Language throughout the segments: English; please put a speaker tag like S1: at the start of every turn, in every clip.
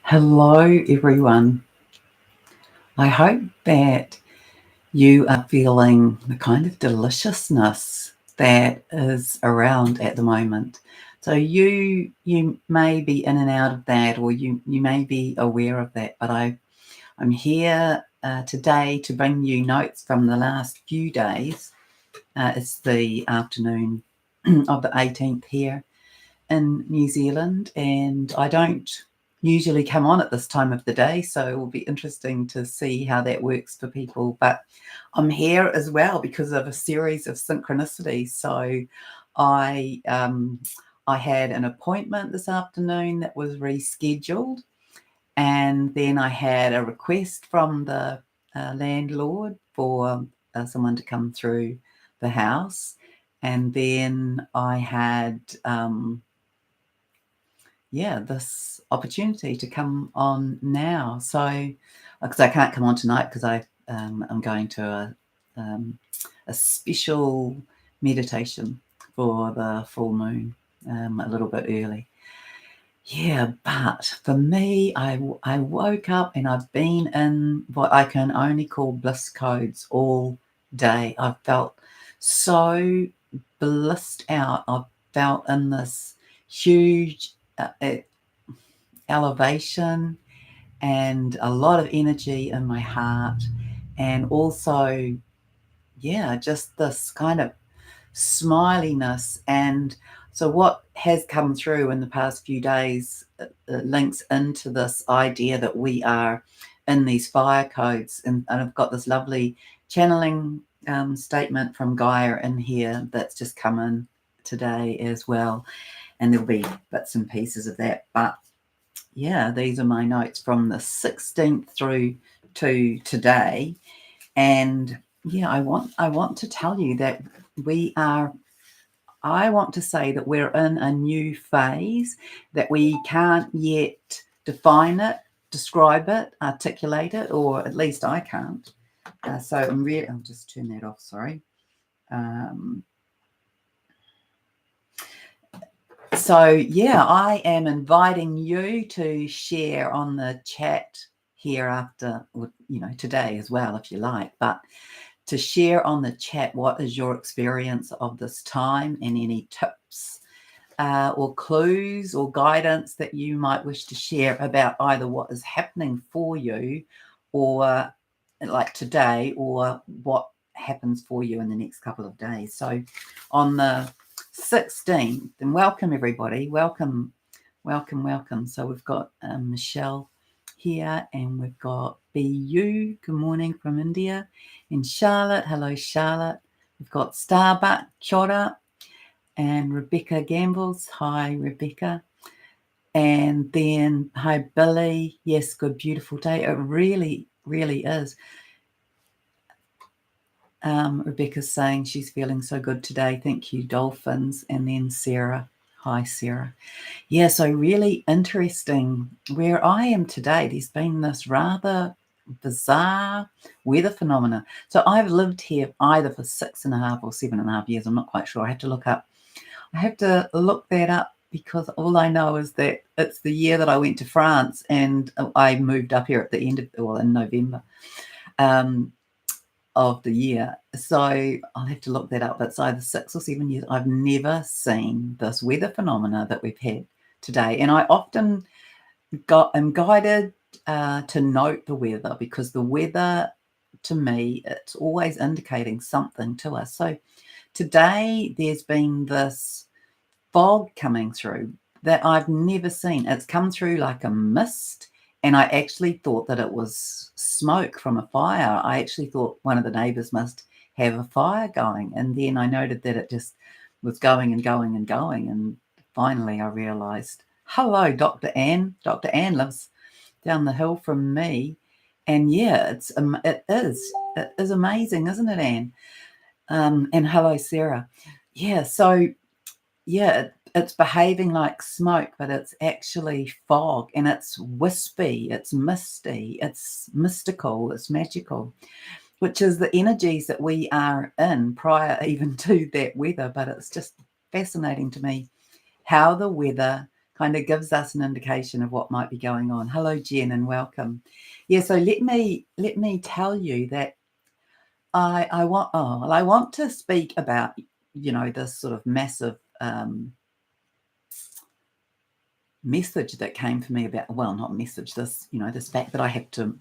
S1: Hello, everyone. I hope that you are feeling the kind of deliciousness that is around at the moment. So you may be in and out of that, or you may be aware of that. But I'm here today to bring you notes from the last few days. It's the afternoon of the 18th here in New Zealand, and I don't usually come on at this time of the day, so it will be interesting to see how that works for people. But I'm here as well because of a series of synchronicities. So I had an appointment this afternoon that was rescheduled, and then I had a request from the landlord for someone to come through the house, and then I had this opportunity to come on now. So, because I can't come on tonight because I'm going to a special meditation for the full moon a little bit early. Yeah, but for me, I woke up and I've been in what I can only call bliss codes all day. I felt so blissed out. I felt in this huge elevation and a lot of energy in my heart, and also just this kind of smiliness. And so what has come through in the past few days links into this idea that we are in these fire codes, and I've got this lovely channeling statement from Gaia in here that's just come in today as well, and there'll be bits and pieces of that. But these are my notes from the 16th through to today. And I want to tell you that I want to say that we're in a new phase, that we can't yet define it, describe it, articulate it, or at least I can't. So I'll just turn that off, sorry. I am inviting you to share on the chat here after, today as well, if you like, but to share on the chat what is your experience of this time, and any tips or clues or guidance that you might wish to share about either what is happening for you, or like today, or what happens for you in the next couple of days. So on the 16th, and welcome everybody, welcome. So we've got Michelle here, and we've got BU, good morning from India, and Charlotte, hello Charlotte. We've got Starbuck, kia ora, and Rebecca Gambles, hi Rebecca. And then hi Billy, yes, good, beautiful day. It really, really is. Rebecca's saying she's feeling so good today. Thank you, dolphins. And then Sarah. Hi, Sarah. Yeah, so really interesting where I am today. There's been this rather bizarre weather phenomena. So I've lived here either for 6.5 or 7.5 years. I'm not quite sure. I have to look that up, because all I know is that it's the year that I went to France, and I moved up here at the end of, in November. Of the year. So I'll have to look that up. It's either 6 or 7 years. I've never seen this weather phenomena that we've had today. And I often am guided to note the weather, because the weather, to me, it's always indicating something to us. So today there's been this fog coming through that I've never seen. It's come through like a mist, and I actually thought that it was smoke from a fire. I actually thought one of the neighbours must have a fire going. And then I noted that it just was going and going and going. And finally I realised, hello, Dr. Anne. Dr. Anne lives down the hill from me. And it is amazing, isn't it, Anne? And hello, Sarah. It's behaving like smoke, but it's actually fog, and it's wispy, it's misty, it's mystical, it's magical, which is the energies that we are in prior even to that weather. But it's just fascinating to me how the weather kind of gives us an indication of what might be going on. Hello, Jen, and welcome. Yeah, so let me tell you that I want to speak about, this sort of massive message that came for me about, well, not message, this fact that I have to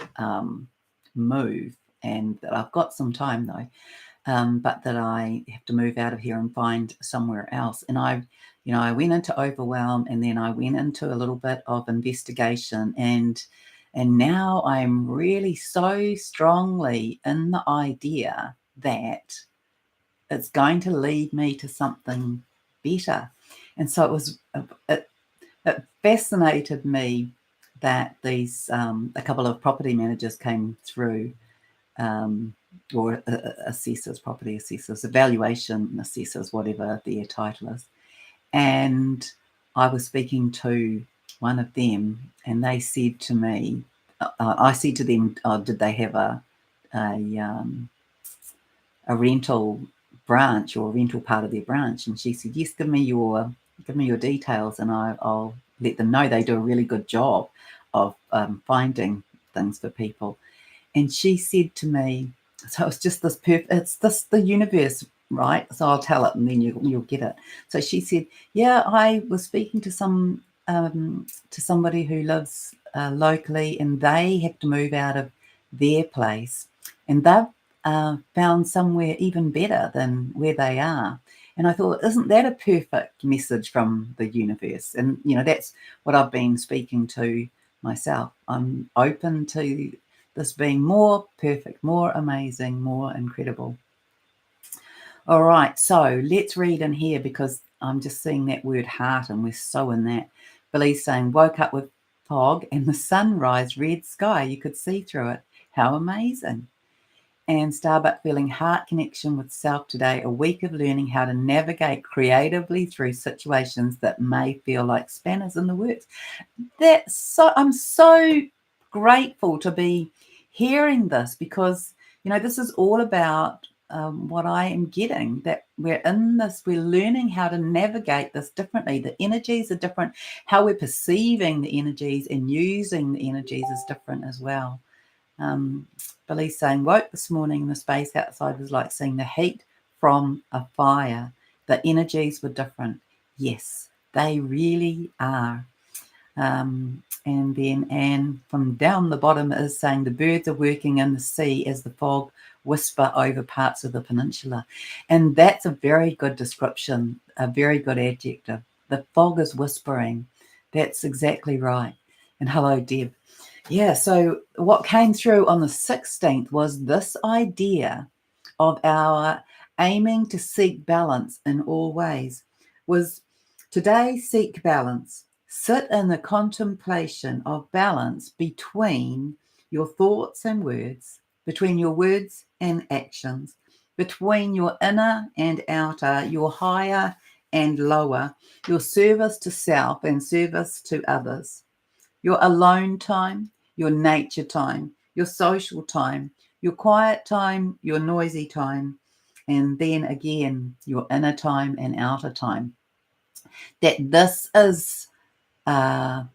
S1: move, and that I've got some time though, but that I have to move out of here and find somewhere else. And I went into overwhelm, and then I went into a little bit of investigation, and now I'm really so strongly in the idea that it's going to lead me to something better. And so it fascinated me that these a couple of property managers came through, or assessors, property assessors, evaluation assessors, whatever their title is. And I was speaking to one of them, and they said to me, I said to them, did they have a rental branch, or a rental part of their branch? And she said, yes, give me your details, and I'll let them know. They do a really good job of finding things for people. And she said to me, so it's just this it's this the universe, right? So I'll tell it, and then you'll get it. So she said, yeah, I was speaking to somebody who lives locally, and they have to move out of their place, and they've found somewhere even better than where they are. And I thought, isn't that a perfect message from the universe? And that's what I've been speaking to myself. I'm open to this being more perfect, more amazing, more incredible. All right, so let's read in here, because I'm just seeing that word heart, and we're so in that. Billy's saying, woke up with fog and the sunrise red sky. You could see through it. How amazing. And Starbuck feeling heart connection with self today, a week of learning how to navigate creatively through situations that may feel like spanners in the works. I'm so grateful to be hearing this, because this is all about what I am getting, that we're in this, we're learning how to navigate this differently. The energies are different. How we're perceiving the energies and using the energies is different as well. Billy's saying, woke this morning, the space outside was like seeing the heat from a fire. The energies were different. Yes, they really are. And then Anne from down the bottom is saying, the birds are working in the sea as the fog whisper over parts of the peninsula. And that's a very good description, a very good adjective. The fog is whispering. That's exactly right. And hello, Deb. Yeah, so what came through on the 16th was this idea of our aiming to seek balance in all ways. Was today, seek balance. Sit in the contemplation of balance between your thoughts and words, between your words and actions, between your inner and outer, your higher and lower, your service to self and service to others, your alone time, your nature time, your social time, your quiet time, your noisy time, and then again, your inner time and outer time. That this is the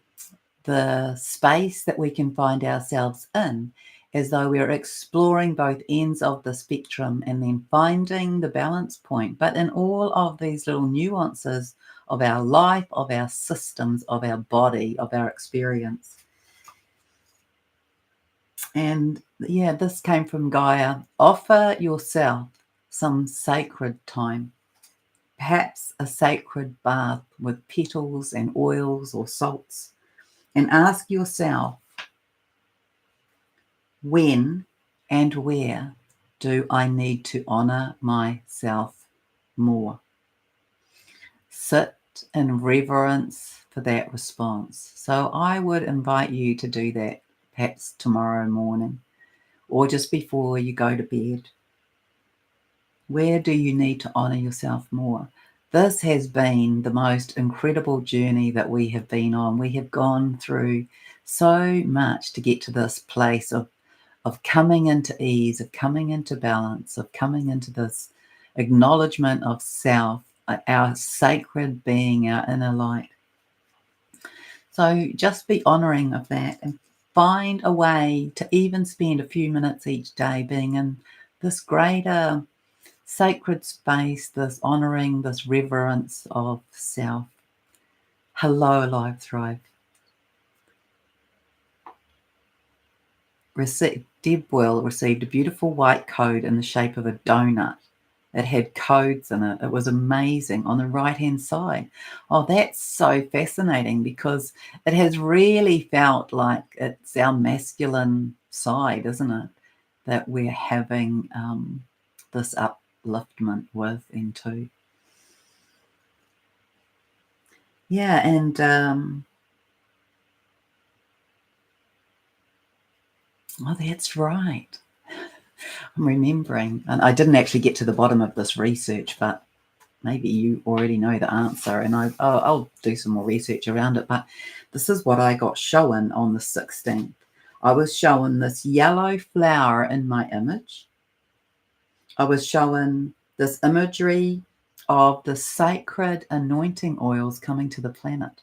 S1: space that we can find ourselves in, as though we're exploring both ends of the spectrum and then finding the balance point. But in all of these little nuances of our life, of our systems, of our body, of our experience. And yeah, this came from Gaia. Offer yourself some sacred time, perhaps a sacred bath with petals and oils or salts, and ask yourself, when and where do I need to honor myself more? Sit in reverence for that response. So I would invite you to do that perhaps tomorrow morning, or just before you go to bed. Where do you need to honor yourself more? This has been the most incredible journey that we have been on. We have gone through so much to get to this place of coming into ease, of coming into balance, of coming into this acknowledgement of self, our sacred being, our inner light. So just be honoring of that and find a way to even spend a few minutes each day being in this greater sacred space, this honoring, this reverence of self. Hello, Alive Thrive. Deb Will received a beautiful white code in the shape of a donut. It had codes in it. It was amazing on the right-hand side. Oh, that's so fascinating because it has really felt like it's our masculine side, isn't it? That we're having this upliftment with into. Yeah, and oh, that's right. I'm remembering, and I didn't actually get to the bottom of this research, but maybe you already know the answer, and I'll do some more research around it. But this is what I got shown on the 16th. I was shown this yellow flower in my image. I was shown this imagery of the sacred anointing oils coming to the planet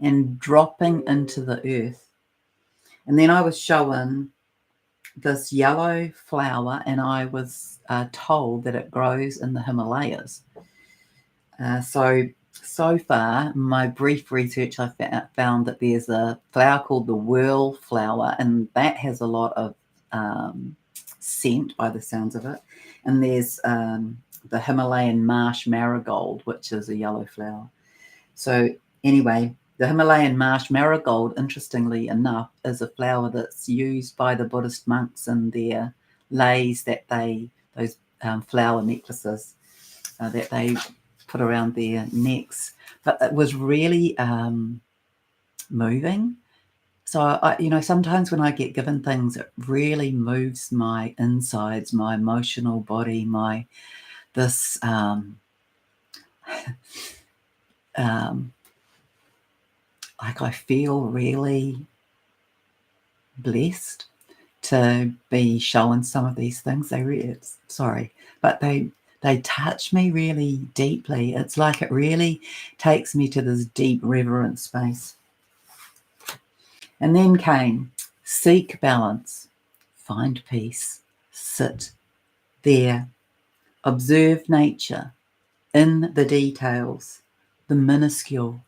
S1: and dropping into the earth. And then I was shown this yellow flower, and I was told that it grows in the Himalayas. So far, my brief research, I found that there's a flower called the whirl flower, and that has a lot of scent by the sounds of it. And there's the Himalayan marsh marigold, which is a yellow flower. So anyway, the Himalayan marsh marigold, interestingly enough, is a flower that's used by the Buddhist monks in their leis, those flower necklaces that they put around their necks. But it was really moving. So I sometimes when I get given things, it really moves my insides, my emotional body, my this like I feel really blessed to be shown some of these things. But they touch me really deeply. It's like it really takes me to this deep reverent space. And then came seek balance, find peace, sit there, observe nature in the details, the minuscule,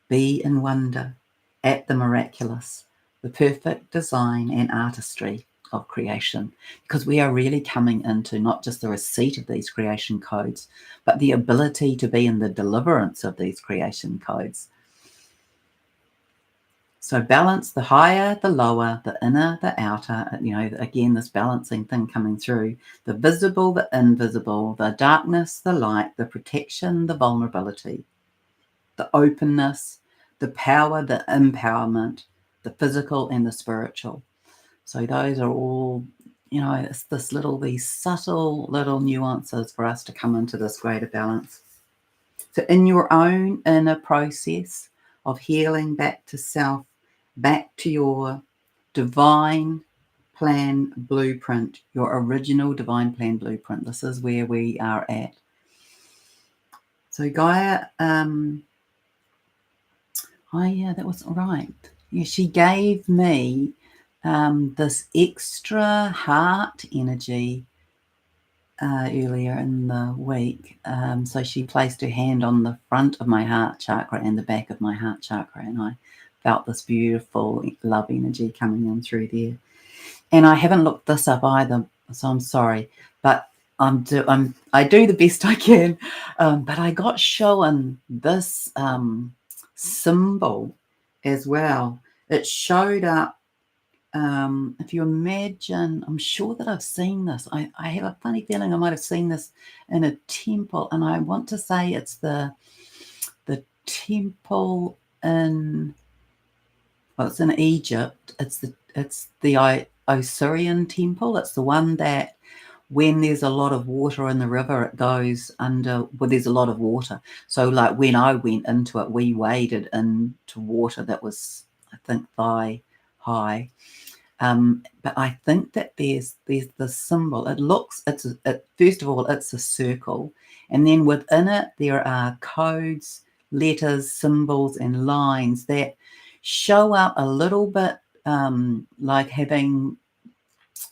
S1: be in wonder at the miraculous, the perfect design and artistry of creation, because we are really coming into not just the receipt of these creation codes, but the ability to be in the deliverance of these creation codes. So balance, the higher, the lower, the inner, the outer, again, this balancing thing coming through, the visible, the invisible, the darkness, the light, the protection, the vulnerability, the openness, the power, the empowerment, the physical and the spiritual. So those are all, it's these subtle little nuances for us to come into this greater balance. So in your own inner process of healing back to self, back to your divine plan blueprint, your original divine plan blueprint. This is where we are at. So Gaia, that was right. Yeah, she gave me this extra heart energy earlier in the week. So she placed her hand on the front of my heart chakra and the back of my heart chakra, and I felt this beautiful love energy coming in through there. And I haven't looked this up either, so I'm sorry, but I do the best I can. But I got shown this symbol as well. It showed up. If you imagine, I'm sure that I've seen this. I have a funny feeling I might have seen this in a temple, and I want to say it's the temple it's in Egypt. It's the Osirian temple. It's the one that when there's a lot of water in the river, it goes under. Well, there's a lot of water. So like when I went into it, we waded into water that was, I think, thigh high. But I think that there's the symbol. First of all, it's a circle, and then within it there are codes, letters, symbols, and lines that show up a little bit like having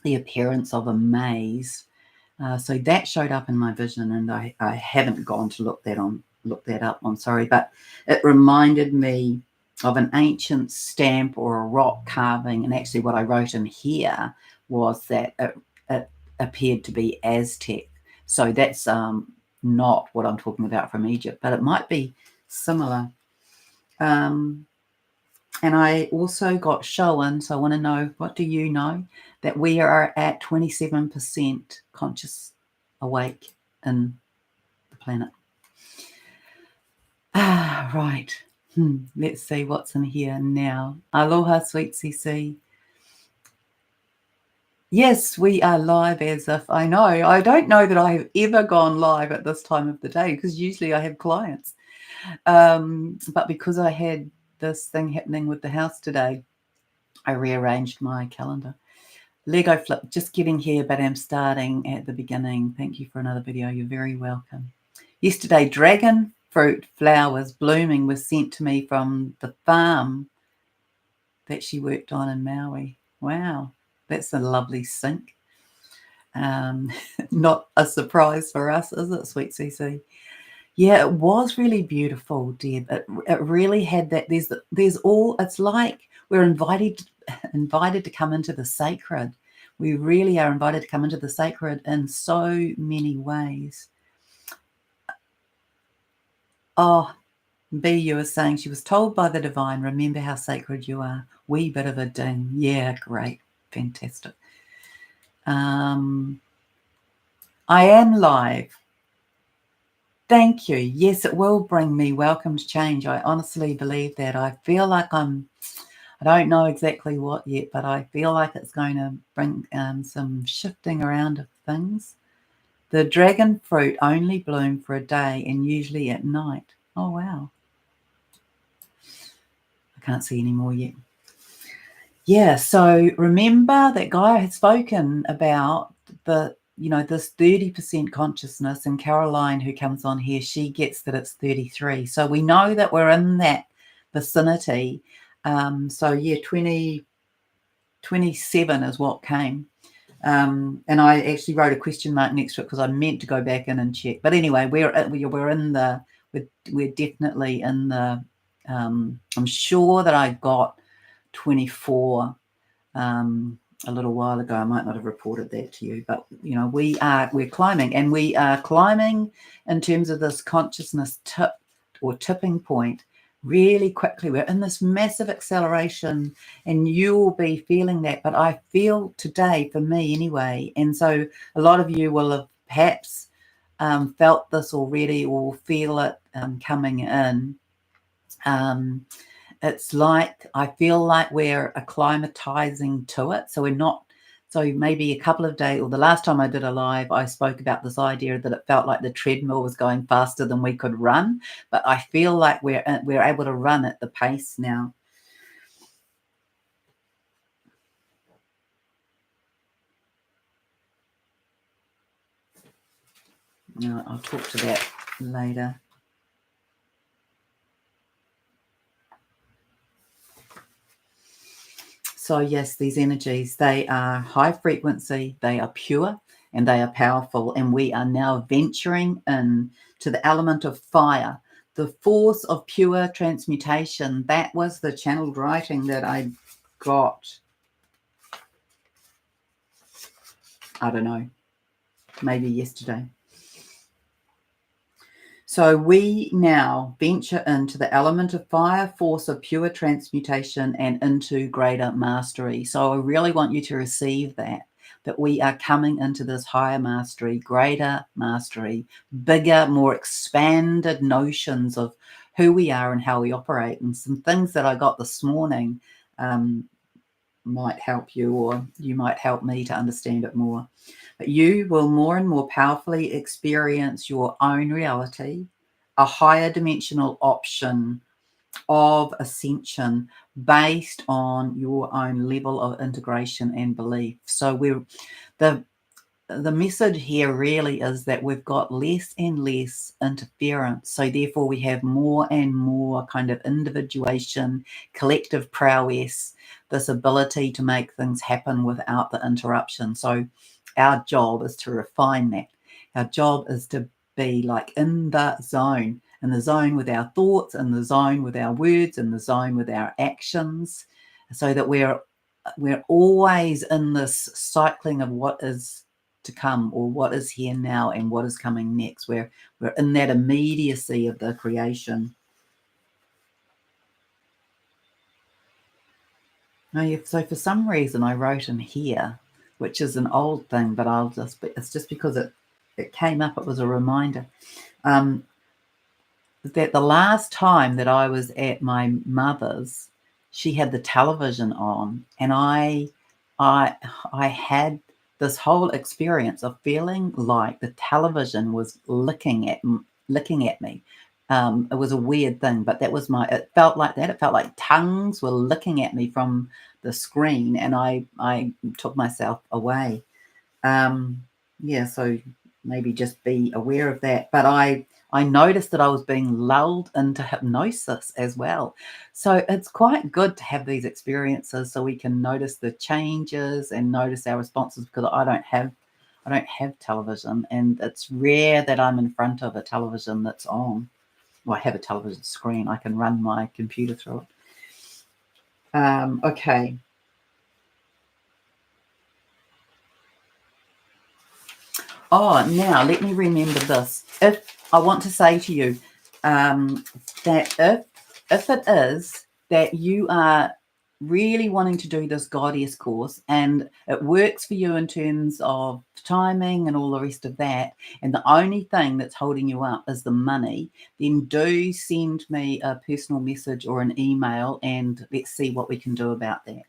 S1: the appearance of a maze. So that showed up in my vision, and I haven't gone to look that up. I'm sorry, but it reminded me of an ancient stamp or a rock carving. And actually, what I wrote in here was that it appeared to be Aztec. So that's not what I'm talking about from Egypt, but it might be similar. And I also got shown, so I want to know, what do you know? That we are at 27% conscious awake in the planet. Right. Let's see what's in here now. Aloha, sweet CC. Yes, we are live as if I know. I don't know that I have ever gone live at this time of the day because usually I have clients. But because I had this thing happening with the house today, I rearranged my calendar. Lego flip, just getting here, but I'm starting at the beginning. Thank you for another video. You're very welcome. Yesterday, dragon fruit flowers blooming was sent to me from the farm that she worked on in Maui. Wow, that's a lovely sync. Not a surprise for us, is it, sweet CC? Yeah, it was really beautiful, Deb. It really had that. There's all. It's like we're invited to come into the sacred. We really are invited to come into the sacred in so many ways. Oh, B, you were saying she was told by the divine, remember how sacred you are. Wee bit of a ding. Yeah, great. Fantastic. I am live. Thank you. Yes, it will bring me welcome to change. I honestly believe that. I feel like I don't know exactly what yet, but I feel like it's going to bring some shifting around of things. The dragon fruit only bloom for a day and usually at night. Oh, wow. I can't see any more yet. Yeah, so remember that guy had spoken about this 30% consciousness, and Caroline, who comes on here, she gets that it's 33. So we know that we're in that vicinity. So yeah, 27 is what came. And I actually wrote a question mark next to it because I meant to go back in and check. But anyway, we're definitely in the. I'm sure that I got 24 a little while ago. I might not have reported that to you, but we're climbing, and we are climbing in terms of this consciousness tipping point really quickly. We're in this massive acceleration, and you will be feeling that, but I feel today, for me anyway, and so a lot of you will have perhaps felt this already or feel it coming in. It's like, I feel like we're acclimatizing to it. So we're not, so maybe a couple of days, or the last time I did a live, I spoke about this idea that it felt like the treadmill was going faster than we could run. But I feel like we're able to run at the pace now. I'll talk to that later. So yes, these energies, they are high frequency, they are pure, and they are powerful. And we are now venturing in to the element of fire, the force of pure transmutation. That was the channeled writing that I got, I don't know, maybe yesterday. So we now venture into the element of fire, force of pure transmutation, and into greater mastery. So I really want you to receive that we are coming into this higher mastery, greater mastery, bigger, more expanded notions of who we are and how we operate. And some things that I got this morning might help you, or you might help me to understand it more. But you will more and more powerfully experience your own reality, a higher dimensional option of ascension based on your own level of integration and belief. So the the message here really is that we've got less and less interference. So therefore we have more and more kind of individuation, collective prowess, this ability to make things happen without the interruption. So our job is to refine that. Our job is to be like in the zone with our thoughts, in the zone with our words, in the zone with our actions, so that we're always in this cycling of what is to come, or what is here now and what is coming next. We're in that immediacy of the creation. Now, so for some reason I wrote in here, which is an old thing, but it's just because it came up. It was a reminder. That the last time that I was at my mother's, she had the television on, and I had this whole experience of feeling like the television was licking at me. It was a weird thing, but it felt like that. It felt like tongues were licking at me from the screen, and I took myself away. Yeah, so maybe just be aware of that. But I noticed that I was being lulled into hypnosis as well. So it's quite good to have these experiences so we can notice the changes and notice our responses, because I don't have television, and it's rare that I'm in front of a television that's on. Well, I have a television screen. I can run my computer through it. Okay. Oh, now let me remember this. If I want to say to you that if it is that you are really wanting to do this goddess course and it works for you in terms of timing and all the rest of that, and the only thing that's holding you up is the money, then do send me a personal message or an email, and let's see what we can do about that.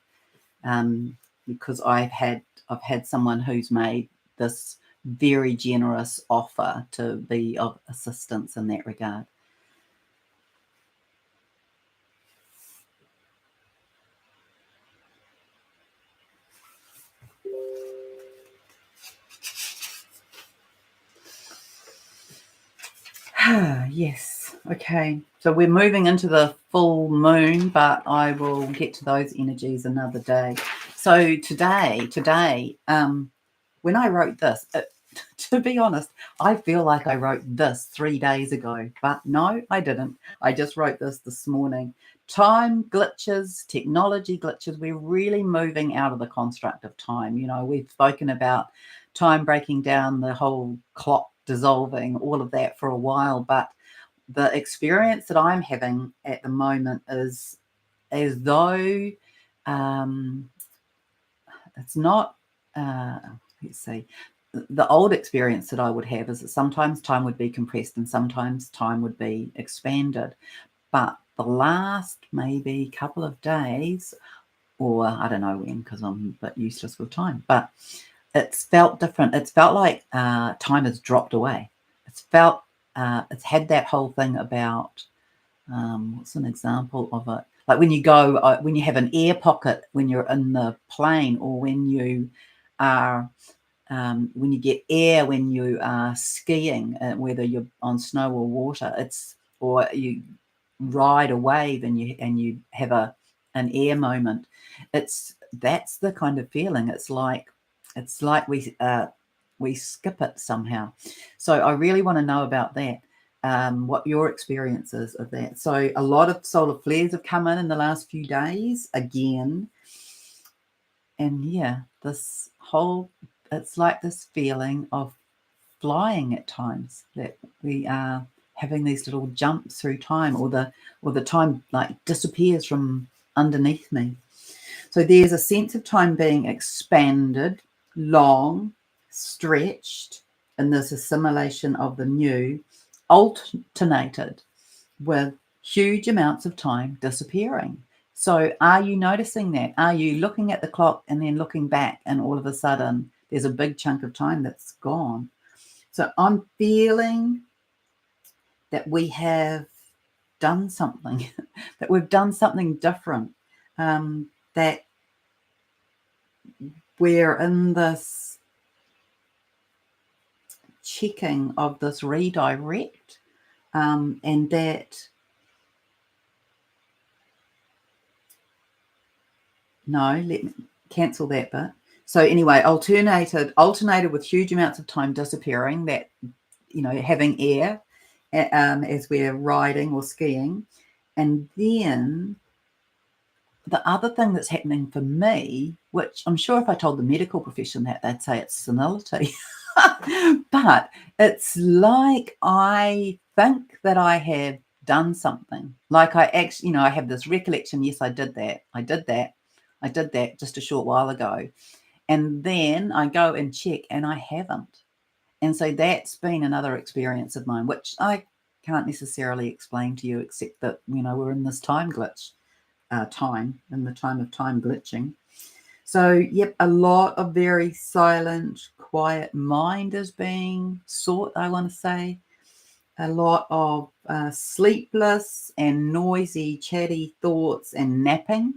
S1: Because I've had someone who's made this very generous offer to be of assistance in that regard. Yes. Okay. So we're moving into the full moon, but I will get to those energies another day. So today, when I wrote this, to be honest, I feel like I wrote this 3 days ago, but no, I didn't. I just wrote this morning. Time glitches, technology glitches. We're really moving out of the construct of time. You know, we've spoken about time breaking down, the whole clock dissolving, all of that for a while, but the experience that I'm having at the moment is as though it's not, let's see, the old experience that I would have is that sometimes time would be compressed and sometimes time would be expanded. But the last maybe couple of days, or I don't know when, because I'm a bit useless with time, but it's felt different. It's felt like time has dropped away. It's had that whole thing about, what's an example of it? Like when you have an air pocket when you're in the plane, or when you are, when you get air when you are skiing, whether you're on snow or water, or you ride a wave and you have an air moment. That's the kind of feeling. It's like we skip it somehow. So I really want to know about that. What your experience is of that. So a lot of solar flares have come in the last few days again. And yeah, it's like this feeling of flying at times, that we are having these little jumps through time, or the time like disappears from underneath me. So there's a sense of time being expanded, long, stretched, in this assimilation of the new, alternated with huge amounts of time disappearing. So are you noticing that? Are you looking at the clock and then looking back, and all of a sudden there's a big chunk of time that's gone? So I'm feeling that we have done something, that we've done something different, that we're in this checking of this redirect, and that, no, let me cancel that bit. So anyway, alternated with huge amounts of time disappearing, that, having air as we're riding or skiing. And then the other thing that's happening for me, which I'm sure if I told the medical profession that, they'd say it's senility. But it's like I think that I have done something. Like I actually, I have this recollection, yes, I did that just a short while ago. And then I go and check and I haven't. And so that's been another experience of mine, which I can't necessarily explain to you, except that, we're in this time glitch, in the time of time glitching. So, yep, a lot of very silent, quiet mind is being sought, I want to say. A lot of sleepless and noisy, chatty thoughts and napping.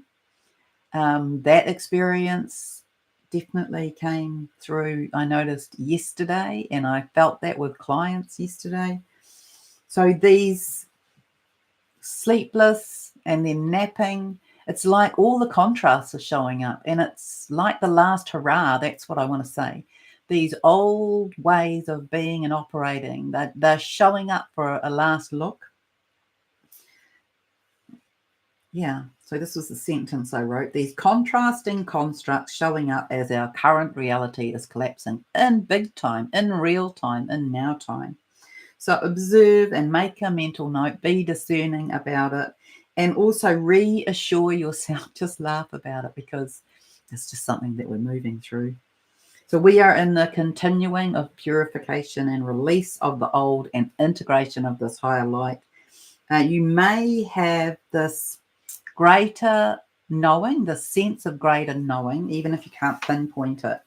S1: That experience definitely came through, I noticed yesterday, and I felt that with clients yesterday. So these sleepless and then napping, it's like all the contrasts are showing up, and it's like the last hurrah. That's what I want to say. These old ways of being and operating, they're showing up for a last look. Yeah, so this was the sentence I wrote. These contrasting constructs showing up as our current reality is collapsing in big time, in real time, in now time. So observe and make a mental note, be discerning about it, and also reassure yourself, just laugh about it, because it's just something that we're moving through. So we are in the continuing of purification and release of the old and integration of this higher light. You may have this greater knowing, the sense of greater knowing, even if you can't pinpoint it,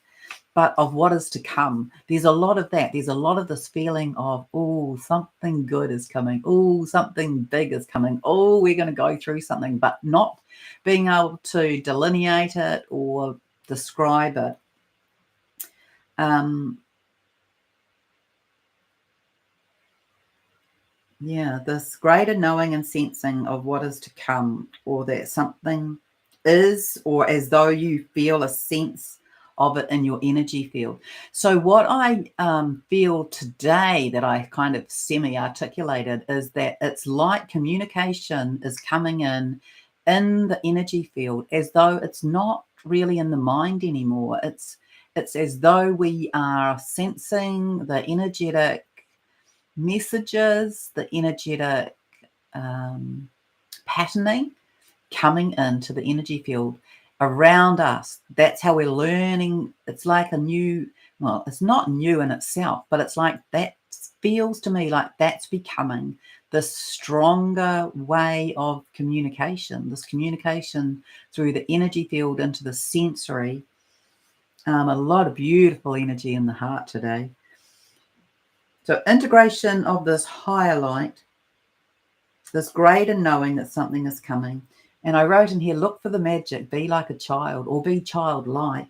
S1: but of what is to come. There's a lot of that. There's a lot of this feeling of, oh, something good is coming. Oh, something big is coming. Oh, we're going to go through something, but not being able to delineate it or describe it. Yeah, this greater knowing and sensing of what is to come, or that something is, or as though you feel a sense of it in your energy field. So what I feel today, that I kind of semi-articulated, is that it's like communication is coming in the energy field, as though it's not really in the mind anymore. It's as though we are sensing the energetic messages, the energetic patterning coming into the energy field around us. That's how we're learning. It's like a new, well, it's not new in itself, but it's like that feels to me like that's becoming the stronger way of communication, this communication through the energy field into the sensory. A lot of beautiful energy in the heart today. So integration of this higher light, this greater knowing that something is coming. And I wrote in here, look for the magic, be like a child, or be childlike,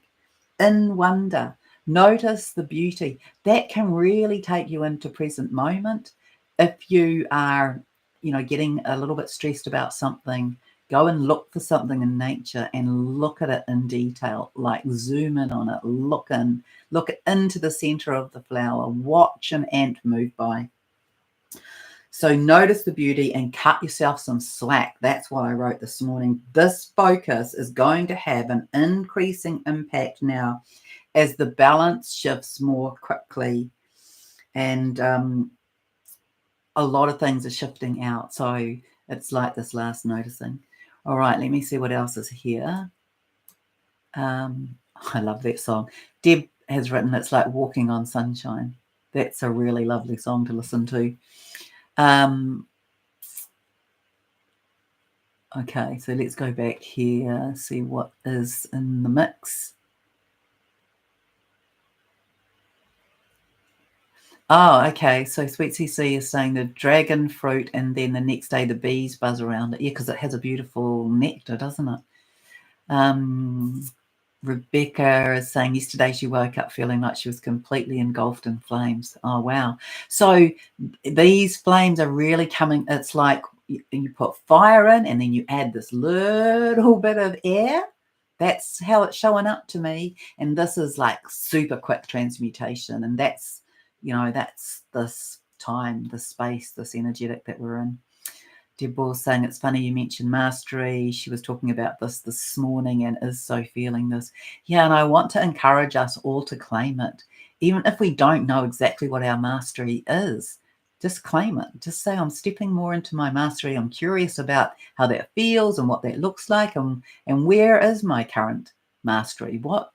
S1: in wonder. Notice the beauty. That can really take you into present moment. If you are, getting a little bit stressed about something, go and look for something in nature and look at it in detail, like zoom in on it, look into the center of the flower, watch an ant move by. So notice the beauty and cut yourself some slack. That's what I wrote this morning. This focus is going to have an increasing impact now as the balance shifts more quickly, and a lot of things are shifting out. So it's like this last noticing. All right, let me see what else is here. I love that song. Deb has written, it's like walking on sunshine. That's a really lovely song to listen to. Okay, so let's go back here, see what is in the mix. Oh, okay. So Sweet CC is saying the dragon fruit, and then the next day the bees buzz around it. Yeah, because it has a beautiful nectar, doesn't it? Rebecca is saying yesterday she woke up feeling like she was completely engulfed in flames. Oh, wow. So these flames are really coming. It's like you put fire in and then you add this little bit of air. That's how it's showing up to me. And this is like super quick transmutation. And that's, that's this time, this space, this energetic that we're in. Deborah saying it's funny you mentioned mastery. She was talking about this morning and is so feeling this. Yeah, and I want to encourage us all to claim it. Even if we don't know exactly what our mastery is, just claim it. Just say, I'm stepping more into my mastery. I'm curious about how that feels and what that looks like, and where is my current mastery? What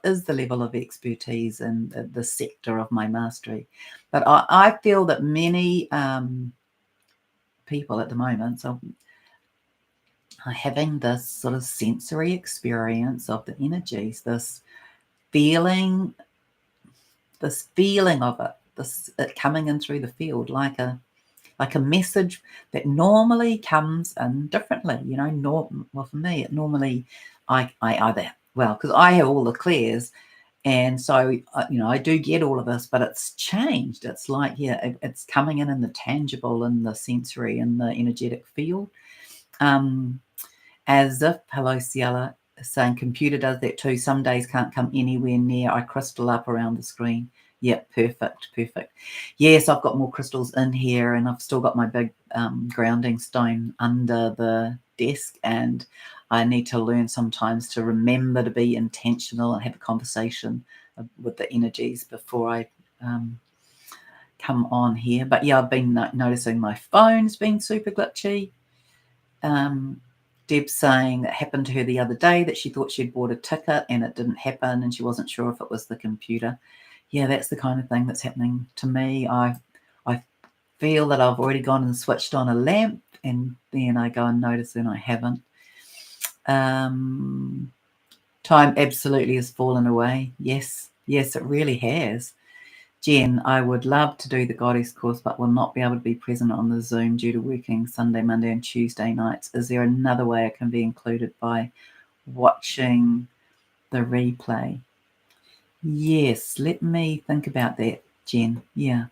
S1: is the level of expertise in the sector of my mastery? But I feel that many people at the moment are having this sort of sensory experience of the energies, this feeling of it coming in through the field like a message that normally comes in differently. Well, for me, it normally I either, well, because I have all the clairs, and so I do get all of this, but it's changed. It's like, yeah, it's coming in the tangible and the sensory and the energetic field. As if, hello, Ciela, saying computer does that too. Some days can't come anywhere near. I crystal up around the screen. Yep, perfect. Yes, I've got more crystals in here, and I've still got my big grounding stone under the desk, and I need to learn sometimes to remember to be intentional and have a conversation with the energies before I come on here. But yeah, I've been noticing my phone's been super glitchy. Deb saying that happened to her the other day, that she thought she'd bought a ticket and it didn't happen and she wasn't sure if it was the computer. Yeah, that's the kind of thing that's happening to me. I feel that I've already gone and switched on a lamp, and then I go and notice and I haven't. Time absolutely has fallen away. Yes, it really has. Jen, I would love to do the Goddess course, but will not be able to be present on the Zoom due to working Sunday, Monday, and Tuesday nights. Is there another way I can be included by watching the replay? Yes, let me think about that, Jen. Yeah.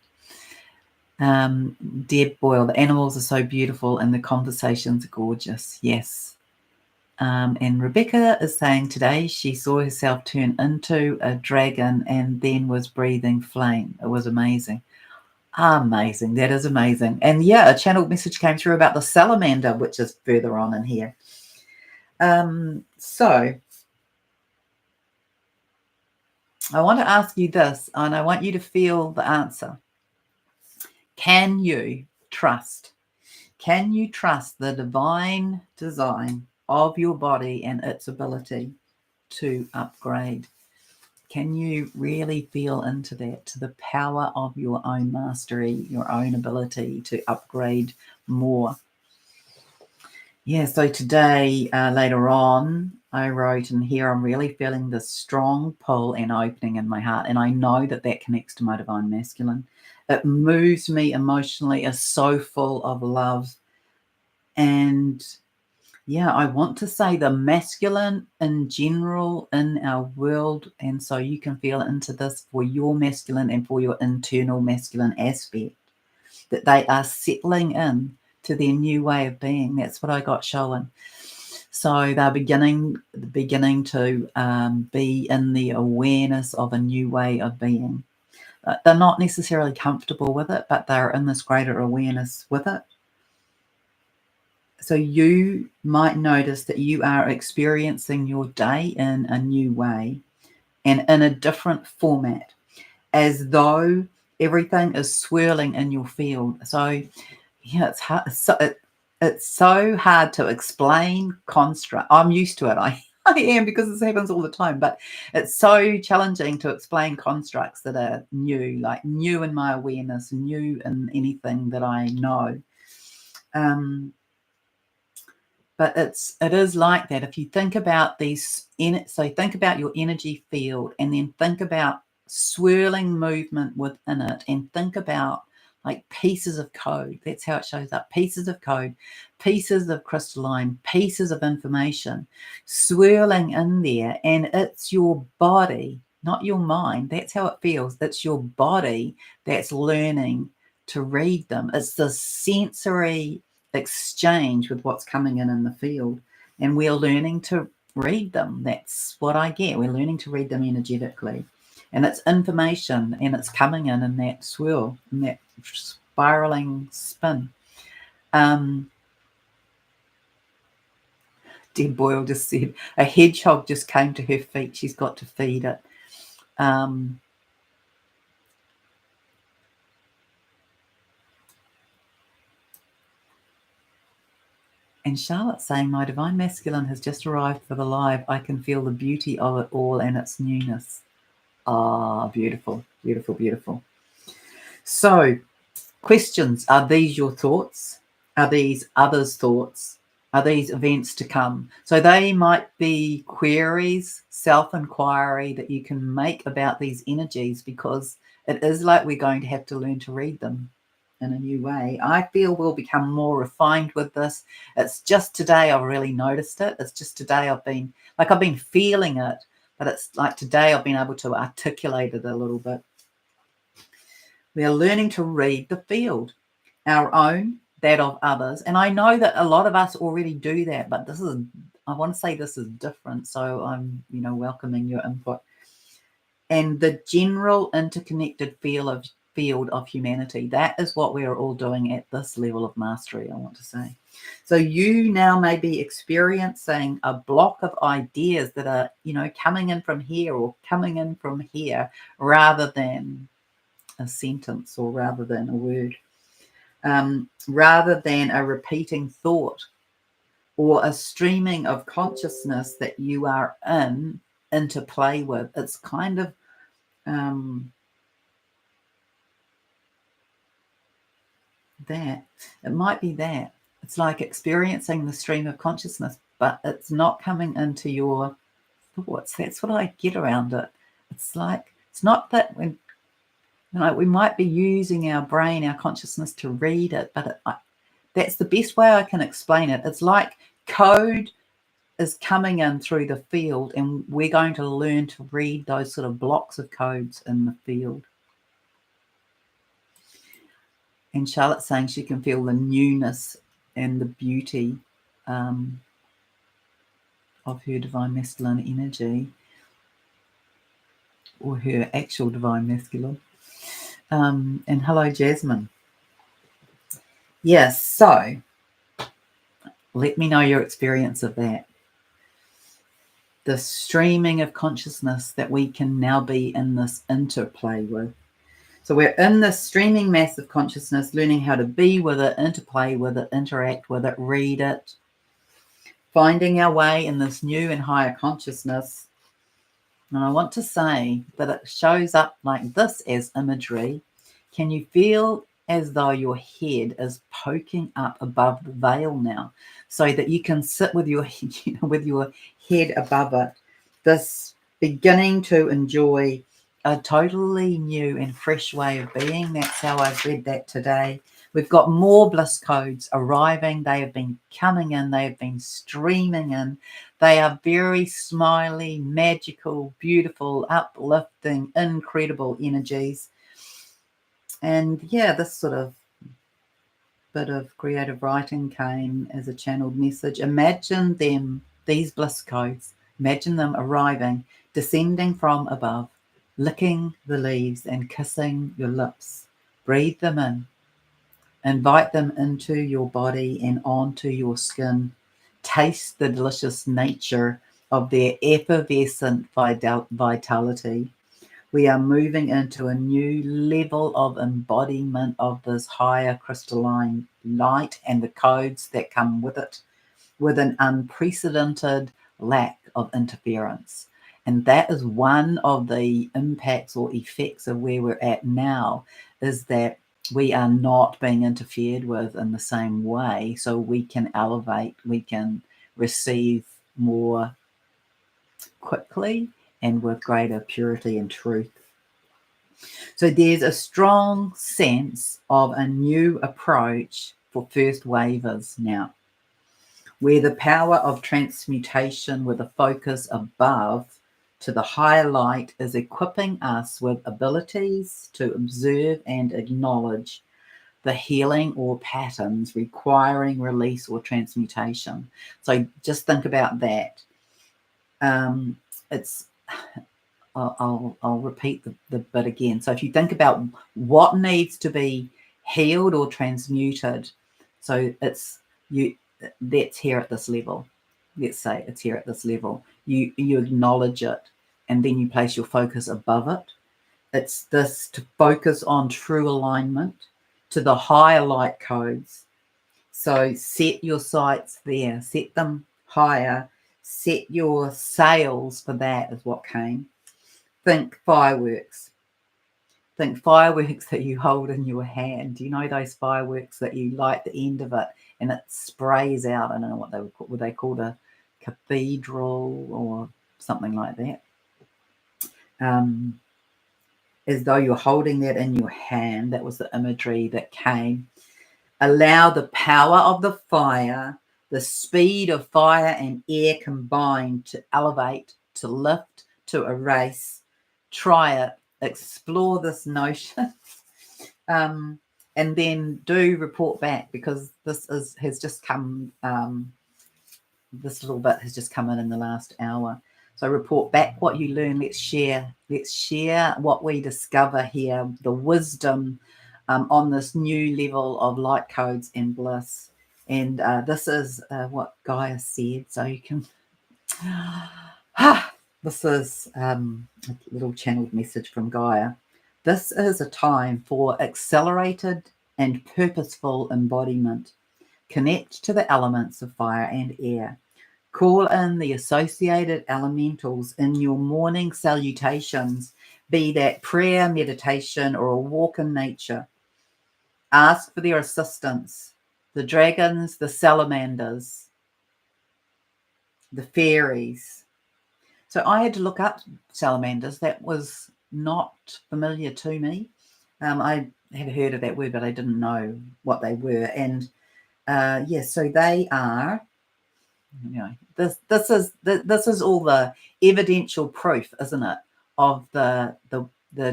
S1: Deb Boyle, the animals are so beautiful and the conversations are gorgeous. Yes. And Rebecca is saying today she saw herself turn into a dragon and then was breathing flame. It was amazing. Amazing. That is amazing. And yeah, a channel message came through about the salamander, which is further on in here. So I want to ask you this, and I want you to feel the answer. Can you trust? Can you trust the divine design of your body and its ability to upgrade? Can you really feel into that, to the power of your own mastery, your own ability to upgrade more? Yeah, so today, later on, I wrote in here, I'm really feeling this strong pull and opening in my heart. And I know that connects to my divine masculine. It moves me emotionally, is so full of love. And yeah, I want to say the masculine in general in our world. And so you can feel into this for your masculine and for your internal masculine aspect, that they are settling in to their new way of being. That's what I got showing. So they're beginning to be in the awareness of a new way of being. They're not necessarily comfortable with it, but they're in this greater awareness with it. So you might notice that you are experiencing your day in a new way and in a different format, as though everything is swirling in your field. So yeah, it's hard. It's so hard to explain construct. I'm used to it. I am, because this happens all the time. But it's so challenging to explain constructs that are new, like new in my awareness, new in anything that I know. But it is like that. If you think about these, so think about your energy field, and then think about swirling movement within it, and think about like pieces of code. That's how it shows up. Pieces of code, pieces of crystalline, pieces of information swirling in there. And it's your body, not your mind. That's how it feels. It's your body that's learning to read them. It's the sensory exchange with what's coming in the field. And we're learning to read them. That's what I get. We're learning to read them energetically. And it's information, and it's coming in that swirl, in that spiraling spin. Deb Boyle just said, a hedgehog just came to her feet. She's got to feed it. And Charlotte saying, my divine masculine has just arrived for the live. I can feel the beauty of it all and its newness. Ah, beautiful, beautiful, beautiful. So, questions. Are these your thoughts? Are these others' thoughts? Are these events to come? So they might be queries, self-inquiry that you can make about these energies, because it is like we're going to have to learn to read them in a new way. I feel we'll become more refined with this. It's just today I've really noticed it. It's just today I've been feeling it, but it's like today I've been able to articulate it a little bit. We are learning to read the field, our own, that of others. And I know that a lot of us already do that, but I want to say this is different. So I'm, welcoming your input. And the general interconnected field of humanity, that is what we are all doing at this level of mastery, I want to say. So you now may be experiencing a block of ideas that are, coming in from here or coming in from here, rather than a sentence, or rather than a word, rather than a repeating thought or a streaming of consciousness that you are into play with. It's kind of that. It might be that. It's like experiencing the stream of consciousness, but it's not coming into your thoughts. That's what I get around it. It's like, it's not that when, we might be using our brain, our consciousness to read it, but that's the best way I can explain it. It's like code is coming in through the field, and we're going to learn to read those sort of blocks of codes in the field. And Charlotte's saying she can feel the newness and the beauty of her divine masculine energy, or her actual divine masculine. And hello, Jasmine. Yes, so let me know your experience of that. The streaming of consciousness that we can now be in this interplay with. So we're in this streaming mass of consciousness, learning how to be with it, interplay with it, interact with it, read it, finding our way in this new and higher consciousness. And I want to say that it shows up like this as imagery. Can you feel as though your head is poking up above the veil now, so that you can sit with your, with your head above it, this beginning to enjoy a totally new and fresh way of being? That's how I've read that today. We've got more bliss codes arriving. They have been coming in. They have been streaming in. They are very smiley, magical, beautiful, uplifting, incredible energies. And yeah, this sort of bit of creative writing came as a channeled message. Imagine them, these bliss codes, imagine them arriving, descending from above, licking the leaves and kissing your lips. Breathe them in. Invite them into your body and onto your skin. Taste the delicious nature of their effervescent vitality. We are moving into a new level of embodiment of this higher crystalline light and the codes that come with it, with an unprecedented lack of interference. And that is one of the impacts or effects of where we're at now, is that we are not being interfered with in the same way. So we can elevate, we can receive more quickly and with greater purity and truth. So there's a strong sense of a new approach for first wavers now, where the power of transmutation with a focus above to the higher light is equipping us with abilities to observe and acknowledge the healing or patterns requiring release or transmutation. So just think about that. It's I'll repeat the bit again. So if you think about what needs to be healed or transmuted, so it's you that's here at this level. Let's say it's here at this level. You acknowledge it, and then you place your focus above it. It's this to focus on true alignment to the higher light codes. So set your sights there, set them higher, set your sails for that is what came. Think fireworks. Think fireworks that you hold in your hand. You know those fireworks that you light the end of it and it sprays out. I don't know what they were they called a cathedral or something like that. As though you're holding that in your hand. That was the imagery that came. Allow the power of the fire, the speed of fire and air combined to elevate, to lift, to erase. Try it, explore this notion, and then do report back, because this has just come. This little bit has just come in the last hour. So report back what you learn. Let's share. Let's share what we discover here, the wisdom on this new level of light codes and bliss. And this is what Gaia said. So you can. This is a little channeled message from Gaia. This is a time for accelerated and purposeful embodiment. Connect to the elements of fire and air. Call in the associated elementals in your morning salutations, be that prayer, meditation, or a walk in nature. Ask for their assistance. The dragons, the salamanders, the fairies. So I had to look up salamanders. That was not familiar to me. I had heard of that word, but I didn't know what they were. And so they are. You know, this is all the evidential proof, isn't it, of the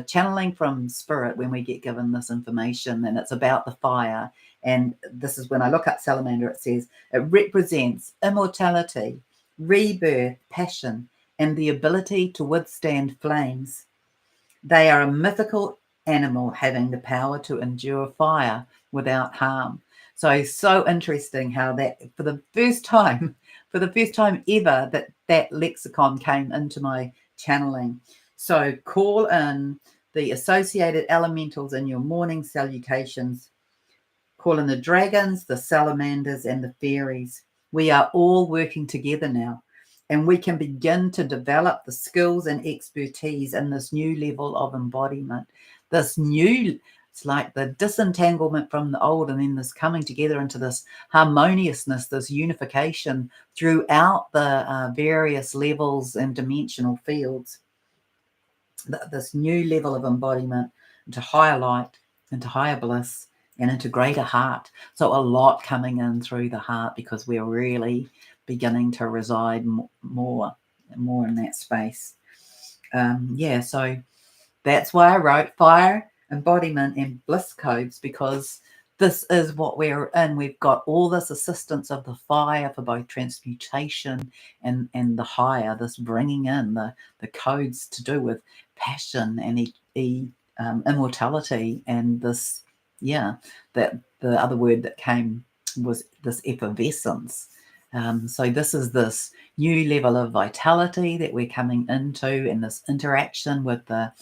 S1: channeling from spirit when we get given this information, and it's about the fire. And this is when I look up salamander, it says it represents immortality, rebirth, passion, and the ability to withstand flames. They are a mythical animal having the power to endure fire without harm. So interesting how that for the first time ever that lexicon came into my channeling. So call in the associated elementals in your morning salutations. Call in the dragons, the salamanders, and the fairies. We are all working together now, and we can begin to develop the skills and expertise in this new level of embodiment. It's like the disentanglement from the old, and then this coming together into this harmoniousness, this unification throughout the various levels and dimensional fields. This new level of embodiment into higher light, into higher bliss, and into greater heart. So a lot coming in through the heart, because we're really beginning to reside more in that space. So that's why I wrote fire, embodiment, and bliss codes, because this is what we're in. We've got all this assistance of the fire for both transmutation and the higher, this bringing in the codes to do with passion and immortality, and this, that the other word that came was this effervescence. So this is this new level of vitality that we're coming into, and this interaction with the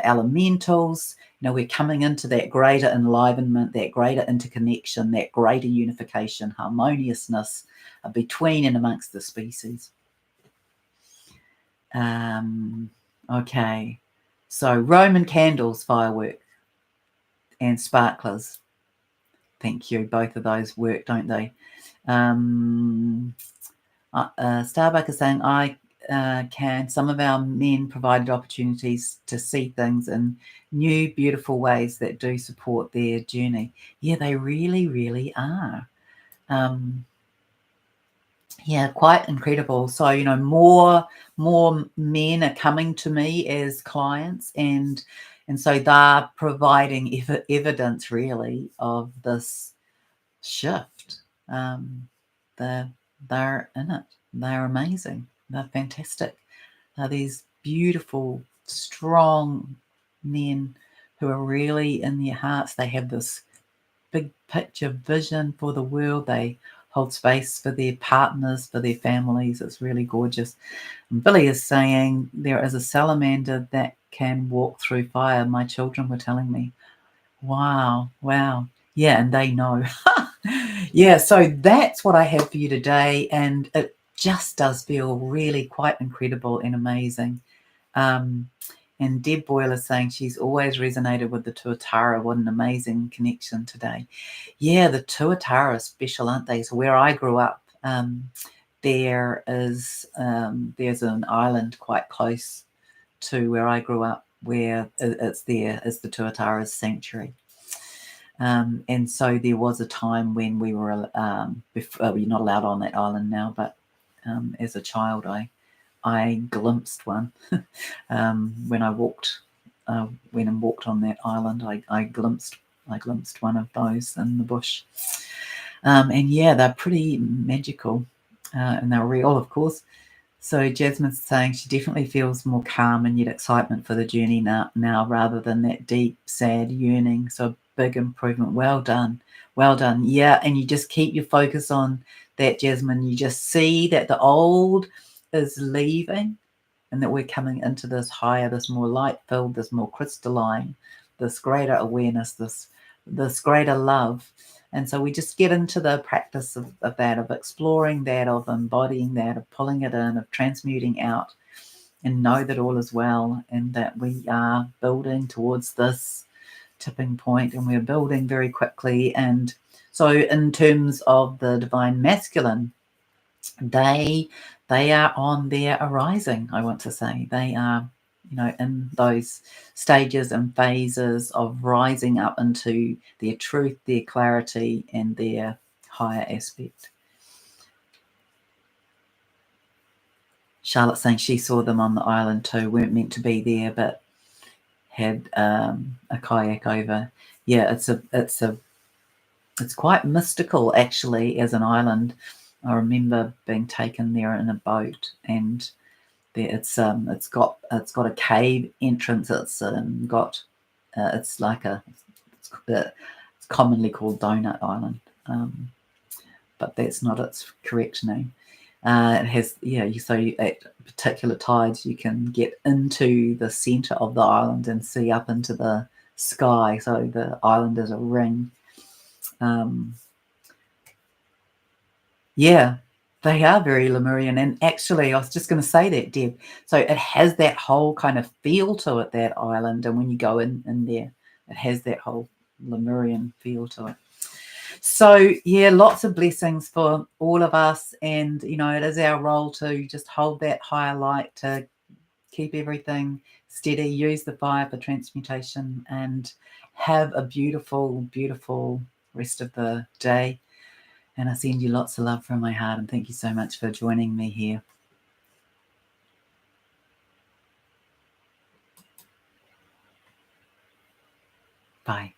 S1: elementals. We're coming into that greater enlivenment, that greater interconnection, that greater unification, harmoniousness between and amongst the species. Okay, so Roman candles, firework, and sparklers. Thank you. Both of those work, don't they? Starbuck is saying, some of our men provided opportunities to see things in new, beautiful ways that do support their journey. Yeah, they really, really are. Yeah, quite incredible. So, more men are coming to me as clients, and so they're providing evidence really of this shift. They're in it. They're amazing. They're fantastic. They're these beautiful, strong men who are really in their hearts. They have this big picture vision for the world. They hold space for their partners, for their families. It's really gorgeous. And Billy is saying there is a salamander that can walk through fire. My children were telling me. Wow. Yeah, and they know. Yeah, so that's what I have for you today, and it just does feel really quite incredible and amazing. And Deb Boyle is saying she's always resonated with the Tuatara. What an amazing connection today. Yeah, the Tuatara are special, aren't they? So where I grew up, there's an island quite close to where I grew up where it's the Tuatara's sanctuary. And so there was a time when we were we're not allowed on that island now, but as a child I glimpsed one when I walked on that island. I glimpsed one of those in the bush, and yeah, they're pretty magical, and they're real, of course. So Jasmine's saying she definitely feels more calm and yet excitement for the journey now rather than that deep, sad yearning. So big improvement. Well done. Yeah, and you just keep your focus on that, Jasmine. You just see that the old is leaving and that we're coming into this higher, this more light-filled, this more crystalline, this greater awareness, this greater love. And so we just get into the practice of that, of exploring that, of embodying that, of pulling it in, of transmuting out, and know that all is well and that we are building towards this tipping point, and we're building very quickly. And so in terms of the divine masculine, they are on their arising, I want to say. They are, in those stages and phases of rising up into their truth, their clarity, and their higher aspect. Charlotte saying she saw them on the island too, weren't meant to be there, but had a kayak over. Yeah, it's quite mystical actually as an island. I remember being taken there in a boat, and it's got a cave entrance. It's got it's like it's commonly called Donut Island, but that's not its correct name. It has at particular tides you can get into the center of the island and see up into the sky. So the island is a ring. Yeah, they are very Lemurian. And actually, I was just going to say that, Deb. So it has that whole kind of feel to it, that island. And when you go in there, it has that whole Lemurian feel to it. So, yeah, lots of blessings for all of us. And, it is our role to just hold that higher light, to keep everything steady, use the fire for transmutation, and have a beautiful, beautiful rest of the day. And I send you lots of love from my heart, and thank you so much for joining me here. Bye.